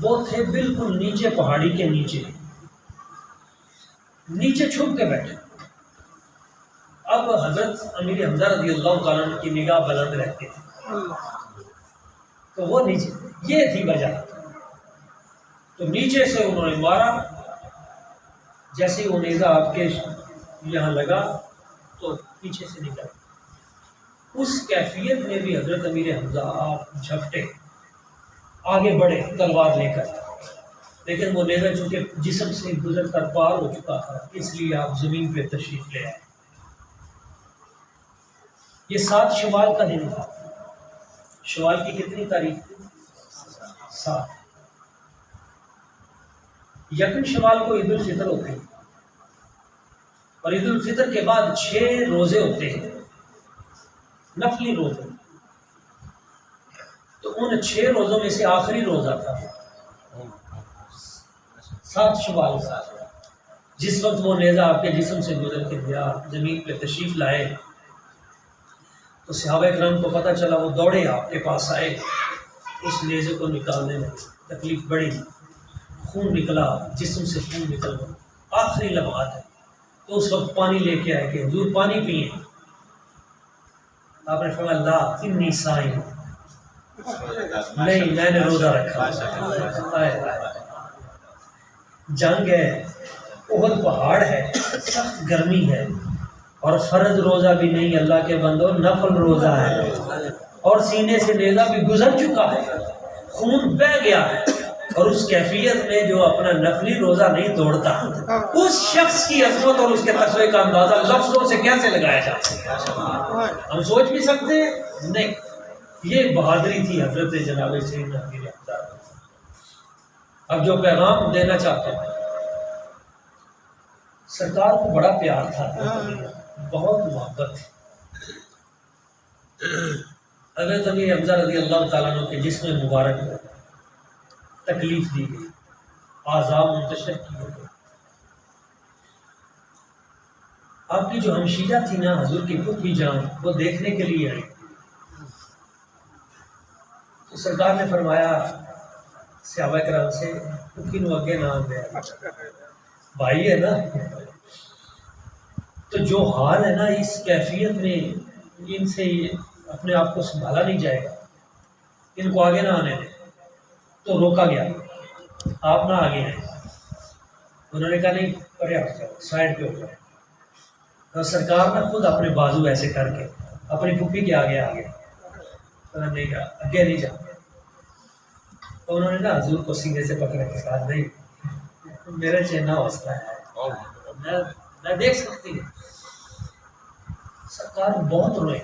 وہ تھے بالکل نیچے، پہاڑی کے نیچے، نیچے چھپ کے بیٹھے. اب حضرت امیر حمزہ رضی اللہ تعالیٰ عنہ کی نگاہ بلند رہتی تھی، تو وہ نیچے، یہ تھی وجہ. تو نیچے سے انہوں نے مارا، جیسے وہ نیزہ آپ کے یہاں لگا تو پیچھے سے نکلا. اس کیفیت میں بھی حضرت امیر حمزہ آپ جھپٹے، آگے بڑھے تلوار لے کر، لیکن وہ نیزہ چونکہ جسم سے گزر کر پار ہو چکا تھا، اس لیے آپ زمین پہ تشریف لے آئے. یہ 7 شوال کا دن تھا. شوال کی کتنی تاریخ تھی؟ 7. یکم شوال کو عید الفطر ہوتے ہیں، اور عید الفطر کے بعد 6 روزے ہوتے ہیں، نفلی روزے. تو ان 6 روزوں میں سے آخری روزہ تھا 7 شوال کا، جس وقت وہ نیزہ آپ کے جسم سے گزر کے گیا، زمین پہ تشریف لائے. تو صحابہ کرام کو پتہ چلا، وہ دوڑے آپ کے پاس آئے، اس نیزے کو نکالنے میں تکلیف بڑی، خون نکلا، جسم سے خون نکل گیا، آخری لمحات ہے۔ تو اس وقت پانی لے کے آئے کہ حضور پانی پئیں۔ آپ نے فرمایا لا انی صائم، نہیں میں نے روزہ رکھا۔ جنگ ہے، احد پہاڑ ہے، سخت گرمی ہے، اور فرض روزہ بھی نہیں اللہ کے بندو، نفل روزہ ہے، اور سینے سے نیزہ بھی گزر چکا ہے، خون بہہ گیا ہے، اور اس کیفیت میں جو اپنا نفلی روزہ نہیں توڑتا، اس شخص کی عظمت اور اس کے تقوی کا اندازہ لفظوں سے کیسے لگایا جا سکتا ہے؟ ہم سوچ بھی سکتے ہیں؟ نہیں۔ یہ بہادری تھی حضرت جناب سیدنا امیر حمزہ۔ اب جو پیغام دینا چاہتے ہیں، سرکار کو بڑا پیار تھا، بہت محبت تھی۔ حضرت امیر حمزہ رضی اللہ تعالیٰ عنہ کے جسم مبارک کو تکلیف دی گئی، عذاب منتشر کیے گئے۔ آپ کی جو ہمشیرہ تھی نا، حضور کی پھوپھی جان، وہ دیکھنے کے لیے آئی، تو سرکار نے فرمایا صحابہ کرام سے، پھوپھی نو اگے نہ آندے، بھائی ہے نا، تو جو حال ہے نا، اس کیفیت میں ان سے اپنے آپ کو سنبھالا نہیں جائے گا، ان کو آگے نہ آنے دیں۔ تو روکا گیا، آپ نہ آگے ہیں۔ انہوں نے کہا نہیں، پرے ہٹ جاؤ، سائڈ پہ ہو جاؤ۔ اور سرکار نے خود اپنے بازو ایسے کر کے اپنی پھوپھی کے آگے آگے نہیں کہا اگے نہیں جا۔ تو انہوں نے نا حضور کو سینے سے پکڑ کے کہا نہیں، میرے چہنا حوصلہ ہے، میں دیکھ سکتی ہوں۔ سرکار بہت روئے،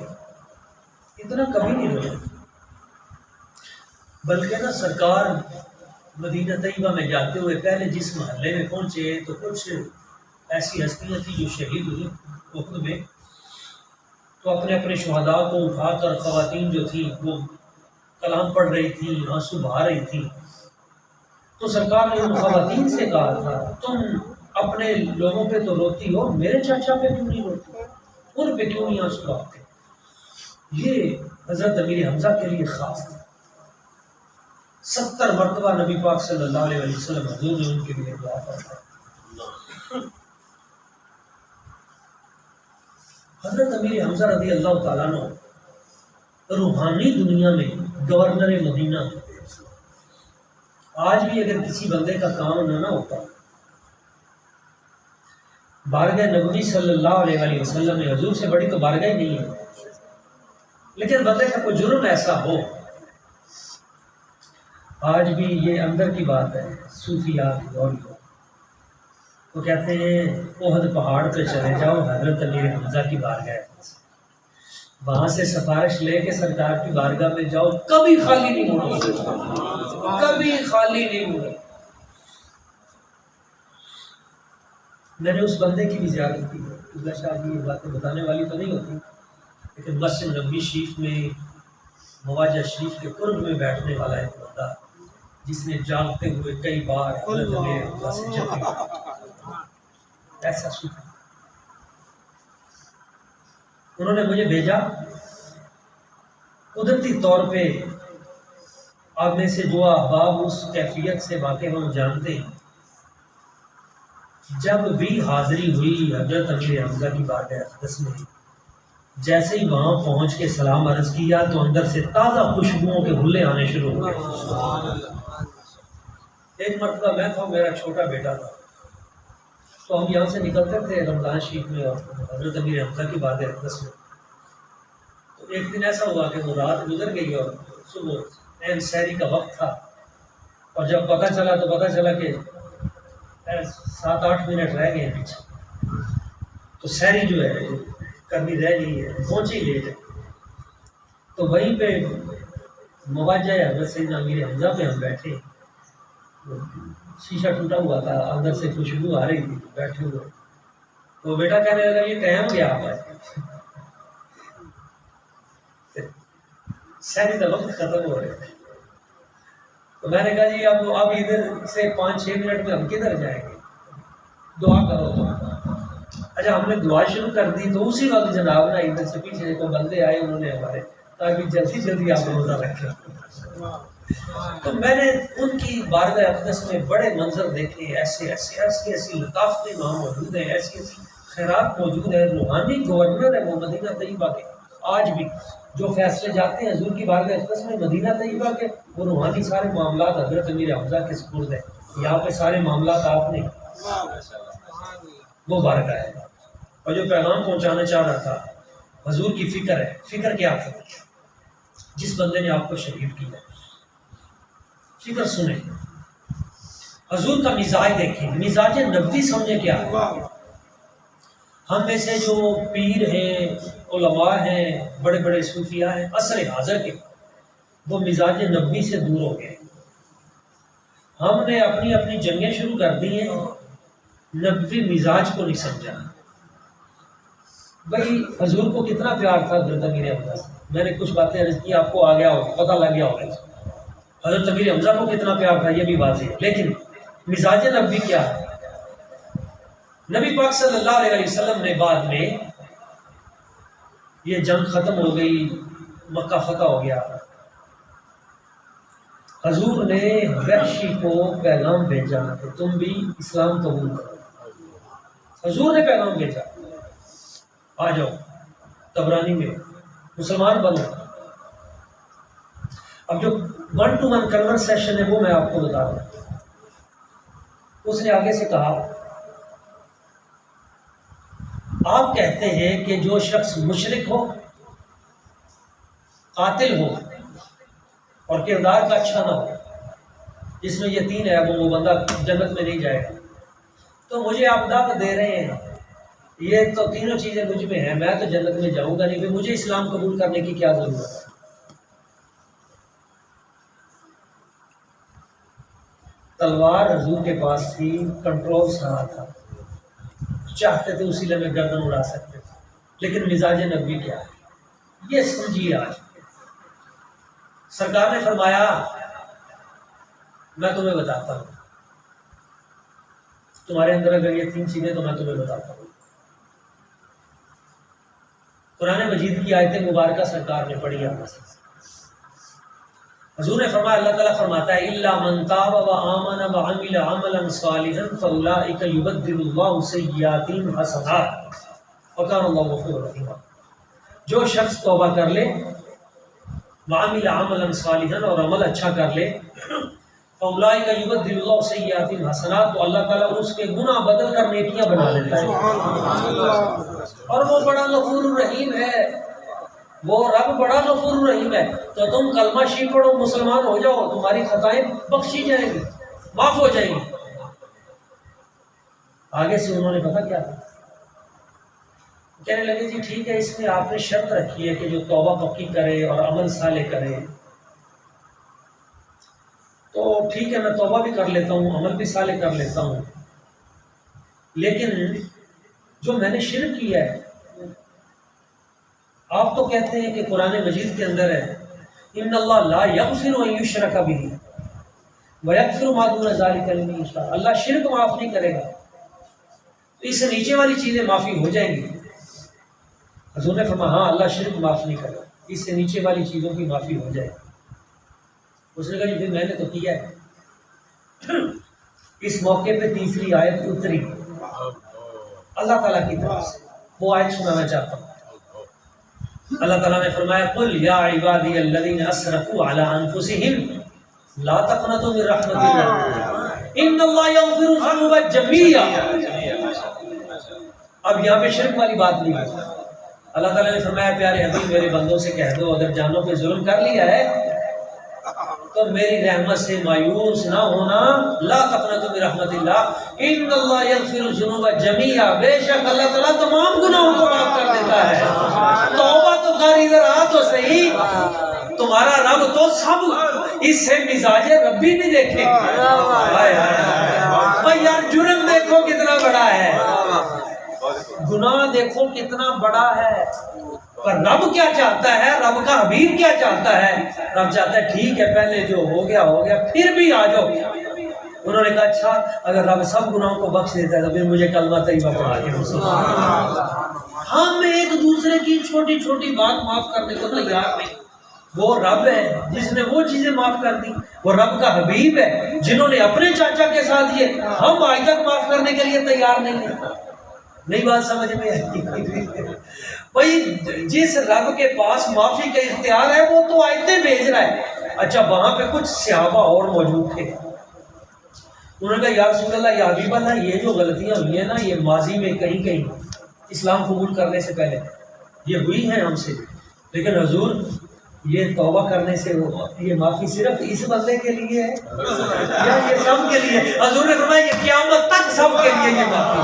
اتنا کبھی نہیں روئے، بلکہ نا سرکار مدینہ طیبہ میں جاتے ہوئے پہلے جس محلے میں پہنچے تو کچھ ایسی ہستیاں تھیں جو شہید ہوئی احد میں، تو اپنے اپنے شہداء کو اٹھا کر خواتین جو تھیں وہ کلام پڑھ رہی تھیں، آنسو بہا رہی تھیں۔ تو سرکار نے ان خواتین سے کہا تھا تم اپنے لوگوں پہ تو روتی ہو، میرے چاچا پہ کیوں نہیں روتی، ان پہ کیوں نہیں آنسو بہاتے؟ یہ حضرت امیر حمزہ کے لیے خاص تھا۔ 70 مرتبہ نبی پاک صلی اللہ علیہ وسلم حضور نے ان کے لیے دعا فرمائی۔ حضرت امیر حمزہ رضی اللہ تعالیٰ عنہ روحانی دنیا میں گورنر مدینہ، آج بھی اگر کسی بندے کا کام نہ ہوتا، بارگاہ نبوی صلی اللہ علیہ وسلم میں حضور سے بڑی تو بارگاہ ہی نہیں ہے، لیکن بندے کا کوئی جرم ایسا ہو، آج بھی یہ اندر کی بات ہے، صوفیات دور کو وہ کہتے ہیں احد پہاڑ پہ چلے جاؤ حضرت امیر حمزہ کی بارگاہ، وہاں سے سفارش لے کے سرکار کی بارگاہ میں جاؤ، کبھی خالی نہیں مڑو، کبھی خالی نہیں مڑو۔ میں نے اس بندے کی بھی زیارت کی، اللہ شاہ یہ باتیں بتانے والی تو نہیں ہوتی، لیکن مسجد نبوی شریف میں مواجہ شریف کے قرب میں بیٹھنے والا ایک بندہ جس نے جاگتے ہوئے کئی بار حضرت امیر حمزہ سے جھگڑی، ایسا سوچا۔ انہوں نے مجھے بھیجا، قدرتی طور پہ آپ میں سے جو احباب اس کیفیت سے واقع ہوں جانتے ہیں، جب بھی حاضری ہوئی حضرت امیر حمزہ کی بارگاہ اقدس میں، جیسے ہی وہاں پہنچ کے سلام عرض کیا تو اندر سے تازہ خوشبوؤں کے حلے آنے شروع ہو گئے۔ ایک مرتبہ میں تھا، میرا چھوٹا بیٹا تھا، تو ہم یہاں سے نکلتے تھے رمضان شریف میں اور حضرت امیر حمزہ کی بارگاہ اقدس میں، تو ایک دن ایسا ہوا کہ وہ رات گزر گئی اور صبح اہم سحری کا وقت تھا، اور جب پتہ چلا تو پتہ چلا کہ 7-8 منٹ رہ گئے ہیں پیچھے، تو سحری جو ہے کرنی رہ گئی ہے، پہنچی لیٹ ہے۔ تو وہیں پہ مواجہ حضرت سیدنا امیر حمزہ پہ ہم بیٹھے، شیشہ ٹوٹا ہوا تھا، اندر سے خوشبو آ رہی تھی، بیٹھے ہوئے، تو بیٹا کہنے لگا یہ ٹائم کیا آپ ہے، سحری کا وقت ختم ہو رہا ہے۔ تو میں نے کہا جی اب ادھر سے 5-6 منٹ میں ہم کدھر جائیں گے، دعا کرو تو۔ اچھا ہم نے دعا شروع کر دی تو اسی وقت جناب نا ادھر سے پیچھے کو بندے آئے، انہوں نے ہمارے تاکہ جلدی جلدی آپ روزہ رکھیں. تو میں نے ان کی بارگاہ اقدس میں بڑے منظر دیکھے، ایسی لطافتیں وہاں موجود ہیں، ایسی خیرات موجود ہے. روحانی گورنر ہے وہ مدینہ طیبہ کے، آج بھی جو فیصلے جاتے ہیں حضور کی بارگاہ اقدس میں مدینہ طیبہ کے، وہ روحانی سارے معاملات حضرت امیر حمزہ کے سپرد ہیں. یہاں پہ سارے معاملات آپ نے وہ بارگاہ ہے. اور جو پیغام پہنچانا چاہ رہا تھا حضور کی فکر ہے. فکر کیا تھا؟ جس بندے نے آپ کو شہید کیا، فکر سنیں، حضور کا مزاج دیکھیں، مزاج نبوی سمجھیں کیا ہے. ہم میں سے جو پیر ہیں، علماء ہیں، بڑے بڑے صوفیاء ہیں عصر حاضر کے، وہ مزاج نبوی سے دور ہو گئے. ہم نے اپنی اپنی جنگیں شروع کر دی ہیں، نبوی مزاج کو نہیں سمجھا. بھائی حضور کو کتنا پیار تھا حضرت امیر حمزہ سے. میں نے کچھ باتیں عرض کی، آپ کو آ گیا ہوگا، پتہ لگ گیا ہوگا. حضرت امیر حمزہ کو کتنا پیار تھا یہ بھی واضح ہے. لیکن مزاج نبوی کیا ہے؟ نبی پاک صلی اللہ علیہ وسلم نے بعد میں یہ جنگ ختم ہو گئی، مکہ فتح ہو گیا، حضور نے وحشی کو پیغام بھیجا کہ تم بھی اسلام قبول کرو. حضور نے پیغام بھیجا آ جاؤ طبرانی میں مسلمان بنو. اب جو 1-to-1 کنورسیشن ہے وہ میں آپ کو بتا رہا ہوں. اس نے آگے سے کہا آپ کہتے ہیں کہ جو شخص مشرک ہو، قاتل ہو اور کردار کا اچھا نہ ہو، جس میں یہ 3 ہے، وہ بندہ جنت میں نہیں جائے گا. تو مجھے آپ دعوت دے رہے ہیں یہ تو تینوں چیزیں مجھ میں ہیں، میں تو جنت میں جاؤں گا نہیں، پھر مجھے اسلام قبول کرنے کی کیا ضرورت ہے؟ تلوار حضور کے پاس تھی، کنٹرول سہا تھا، چاہتے تھے اسی لمحے گردن اڑا سکتے تھے. لیکن مزاج نبوی کیا ہے یہ سمجھیے. آج سرکار نے فرمایا میں تمہیں بتاتا ہوں، تمہارے اندر اگر یہ 3 چیزیں تو میں تمہیں بتاتا ہوں. قرآن مجید کی آیت مبارکہ سرکار نے پڑھی ہے. حضور نے فرمایا، اللہ تعالیٰ فرماتا ہے الا من تاب وآمن وعمل عملا صالحا فاولئک یبدل اللہ سیئاتہم حسنات وکان اللہ غفورا رحیما. جو شخص توبہ کر لے، وعمل عملا صالحا اور عمل اچھا کر لے، فاولئک یبدل اللہ سیئاتہم حسنات، تو اللہ تعالیٰ اس کے گناہ بدل کر نیکیاں بنا لیتا ہے. اور وہ بڑا غفور الرحیم ہے، وہ رب بڑا غفور الرحیم ہے. تو تم کلمہ شریف پڑھو، مسلمان ہو جاؤ، تمہاری خطائیں بخشی جائیں گی، معاف ہو جائیں گی. آگے سے انہوں نے پتہ کیا کہنے لگے، جی ٹھیک ہے، اس میں آپ نے شرط رکھی ہے کہ جو توبہ پکی کرے اور عمل صالح کرے. تو ٹھیک ہے، میں توبہ بھی کر لیتا ہوں، عمل بھی صالح کر لیتا ہوں، لیکن جو میں نے شرک کیا ہے، آپ تو کہتے ہیں کہ قرآن مجید کے اندر ہے ان اللہ لا یغفر ان یشرک بہ ویغفر ما دون ذلک لمن یشاء. اللہ شرک معاف نہیں کرے گا، تو اس سے نیچے والی چیزیں معافی ہو جائیں گی. حضور نے فرمایا ہاں اللہ شرک معاف نہیں کرے گا، اس سے نیچے والی چیزوں کی معافی ہو جائے گی. اس نے کہا جی پھر میں نے تو کیا ہے. اس موقع پہ تیسری آیت اتری اللہ تعالیٰ کی طرف سے، وہ آیت سنانا چاہتا ہوں. اللہ تعالیٰ نے فرمایا قل یا عبادی الذین اسرفوا علی انفسہم لا تقنطوا من رحمت اللہ ان اللہ یغفر الذنوب جميعا. اب یہاں پہ شرک والی بات نہیں ہے. اللہ تعالیٰ نے فرمایا پیارے حبیب میرے بندوں سے کہہ دو اگر جانوں پہ ظلم کر لیا ہے تو میری رحمت سے مایوس نہ ہونا. لا تقنطوا من رحمت اللہ ان اللہ یغفر الذنوب جميعا، بے شک اللہ تعالیٰ تمام گناہوں کو معاف کر دیتا ہے. توبہ تو کر، ادھر آ تو صحیح، تمہارا رب تو سب، اس سے مزاج ربی بھی دیکھیں. یار جرم دیکھو کتنا بڑا ہے، گناہ دیکھو کتنا بڑا ہے، پر رب کیا چاہتا ہے، رب کا حبیب کیا چاہتا ہے؟ رب چاہتا ہے ٹھیک ہے پہلے جو ہو گیا ہو گیا، پھر بھی آ جاؤ انہوں نے کہا اچھا اگر رب سب گناہوں کو بخش دیتا ہے تو پھر مجھے کلمہ طیبہ پڑھا کے ہم ایک دوسرے کی چھوٹی چھوٹی بات معاف کرنے کو تیار نہیں. وہ رب ہے جس نے وہ چیزیں معاف کر دی, وہ رب کا حبیب ہے جنہوں نے اپنے چاچا کے ساتھ یہ ہم آج تک معاف کرنے کے لیے تیار نہیں ہیں. نئی بات سمجھ میں آئی بھائی, جس رب کے پاس معافی کا اختیار ہے وہ تو آیتیں بھیج رہا ہے. اچھا وہاں پہ کچھ صحابہ اور موجود تھے, انہوں نے کہا یا رسول اللہ یا حبیب اللہ یہ جو غلطیاں ہوئی ہیں نا یہ ماضی میں کہیں کہیں اسلام قبول کرنے سے پہلے یہ ہوئی ہیں ہم سے, لیکن حضور یہ توبہ کرنے سے یہ معافی صرف اس بندے کے لیے ہے یا یہ سب کے لیے؟ حضور نے فرمایا کہ قیامت تک سب کے لیے یہ معافی ہے.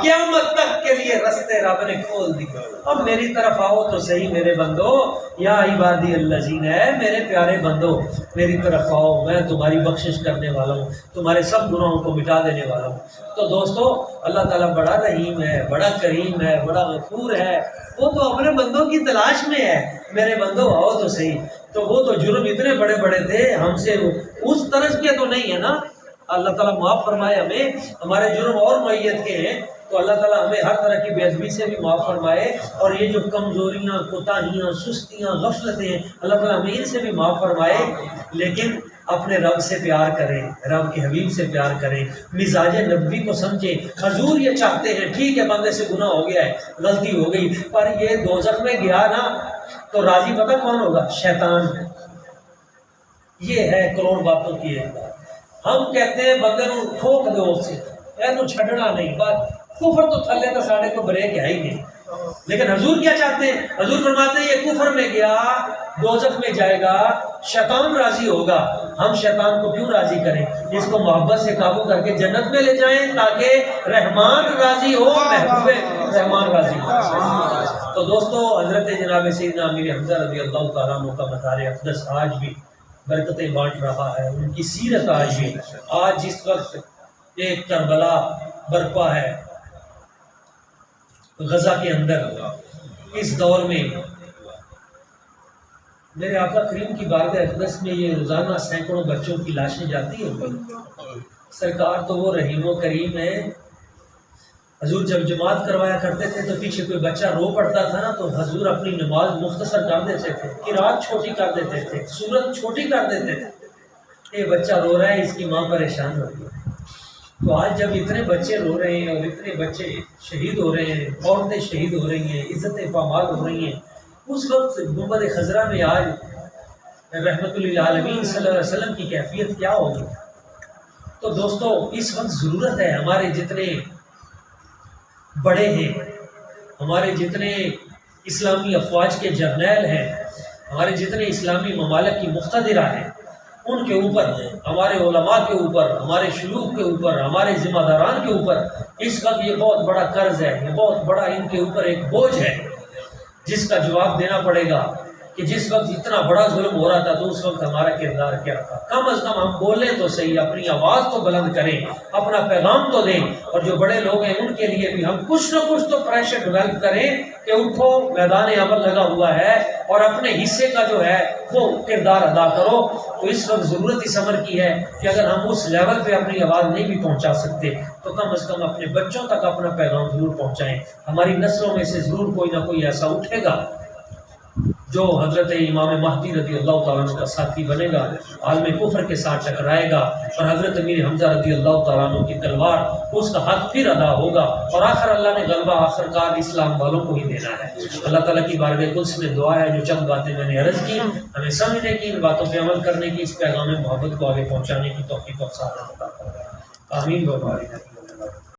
قیامت تک کے لیے رستے رب نے کھول دیے. اب میری طرف آؤ تو صحیح میرے بندو, یا عبادی الذین ہے میرے پیارے بندو میری طرف آؤ, میں تمہاری بخشش کرنے والا ہوں, تمہارے سب گناہوں کو مٹا دینے والا ہوں. تو دوستو اللہ تعالیٰ بڑا رحیم ہے, بڑا کریم ہے, بڑا غفور ہے, وہ تو اپنے بندوں کی تلاش میں ہے. میرے بندو آؤ تو صحیح. تو وہ تو جرم اتنے بڑے بڑے تھے ہم سے اس طرز کے تو نہیں ہے نا. اللہ تعالیٰ معاف فرمائے ہمیں, ہمارے جرم اور نوعیت کے ہیں تو اللہ تعالیٰ ہمیں ہر طرح کی بے ادبی سے بھی معاف فرمائے, اور یہ جو کمزوریاں کوتاہیاں سستیاں غفلتیں اللہ تعالیٰ ہمیں ان سے بھی معاف فرمائے. لیکن اپنے رب سے پیار کریں, رب کے حبیب سے پیار کریں, مزاج نبوی کو سمجھیں. حضور یہ چاہتے ہیں ٹھیک ہے بندے سے گناہ ہو گیا ہے, غلطی ہو گئی, پر یہ دوزخ میں گیا نا تو راضی پتہ کون ہوگا؟ شیطان. یہ ہے کروڑ باتوں کی ایک بات. ہم کہتے ہیں بندے کو ٹھوک دو اس سے, اے تو چھڈنا نہیں, بات کفر تو تھلے تو ساڑھے کو بریک ہے ہی نہیں. لیکن حضور کیا چاہتے ہیں؟ حضور فرماتے ہیں یہ کفر میں گیا دوزخ میں جائے گا, شیطان راضی ہوگا. ہم شیطان کو کیوں راضی کریں؟ اس کو محبت سے قابو کر کے جنت میں لے جائیں تاکہ رحمان راضی ہو, محبوب رحمان راضی ہو. تو دوستو حضرت جناب سیدنا امیر حمزہ رضی اللہ تعالیٰ عنہ کا مزار اقدس آج بھی برکتیں بانٹ رہا ہے, ان کی سیرت آج بھی. آج جس وقت ایک کربلا برپا ہے غزہ کے اندر, اس دور میں میرے آقا کریم کی بارگاہ اقدس میں یہ روزانہ سینکڑوں بچوں کی لاشیں جاتی ہیں. سرکار تو وہ رحیم و کریم ہے. حضور جب جماعت کروایا کرتے تھے تو پیچھے کوئی بچہ رو پڑتا تھا نا تو حضور اپنی نماز مختصر کر دیتے تھے, قرات چھوٹی کر دیتے تھے, سورت چھوٹی کر دیتے تھے. یہ بچہ رو رہا ہے, اس کی ماں پریشان ہو رہی ہے. تو آج جب اتنے بچے رو رہے ہیں اور اتنے بچے شہید ہو رہے ہیں, عورتیں شہید ہو رہی ہیں, عزتیں پامال ہو رہی ہیں, اس وقت گنبد خضرا میں آج رحمت للعالمین صلی اللہ علیہ وسلم کی کیفیت کیا ہوگی؟ تو دوستو اس وقت ضرورت ہے ہمارے جتنے بڑے ہیں, ہمارے جتنے اسلامی افواج کے جرنیل ہیں, ہمارے جتنے اسلامی ممالک کی مقتدرہ ہیں, ان کے اوپر, ہمارے علماء کے اوپر, ہمارے شیوخ کے اوپر, ہمارے ذمہ داران کے اوپر اس وقت یہ بہت بڑا قرض ہے, یہ بہت بڑا ان کے اوپر ایک بوجھ ہے جس کا جواب دینا پڑے گا کہ جس وقت اتنا بڑا ظلم ہو رہا تھا تو اس وقت ہمارا کردار کیا تھا. کم از کم ہم بولیں تو صحیح, اپنی آواز تو بلند کریں, اپنا پیغام تو دیں, اور جو بڑے لوگ ہیں ان کے لیے بھی ہم کچھ نہ کچھ تو پریشر ڈیولپ کریں کہ اٹھو, میدان عمل لگا ہوا ہے اور اپنے حصے کا جو ہے وہ کردار ادا کرو. تو اس وقت ضرورت اس امر کی ہے کہ اگر ہم اس لیول پہ اپنی آواز نہیں بھی پہنچا سکتے تو کم از کم اپنے بچوں تک اپنا پیغام ضرور پہنچائیں. ہماری نسلوں میں سے ضرور کوئی نہ کوئی ایسا اٹھے گا جو حضرت امام مہدی رضی اللہ تعالیٰ عنہ کا ساتھی بنے گا, عالم کفر کے ساتھ ٹکرائے گا, اور حضرت امیر حمزہ رضی اللہ تعالیٰ عنہ کی تلوار اس کا حق پھر ادا ہوگا, اور آخر اللہ نے غلبہ آخرکار اسلام والوں کو ہی دینا ہے. اللہ تعالیٰ کی بارگاہ قدس میں دعا ہے جو چند باتیں میں نے عرض کی, ہمیں سمجھنے کی, ان باتوں پہ عمل کرنے کی, اس پیغام محبت کو آگے پہنچانے کی توفیق و سعادت عطا فرمائے. آمین و بارک.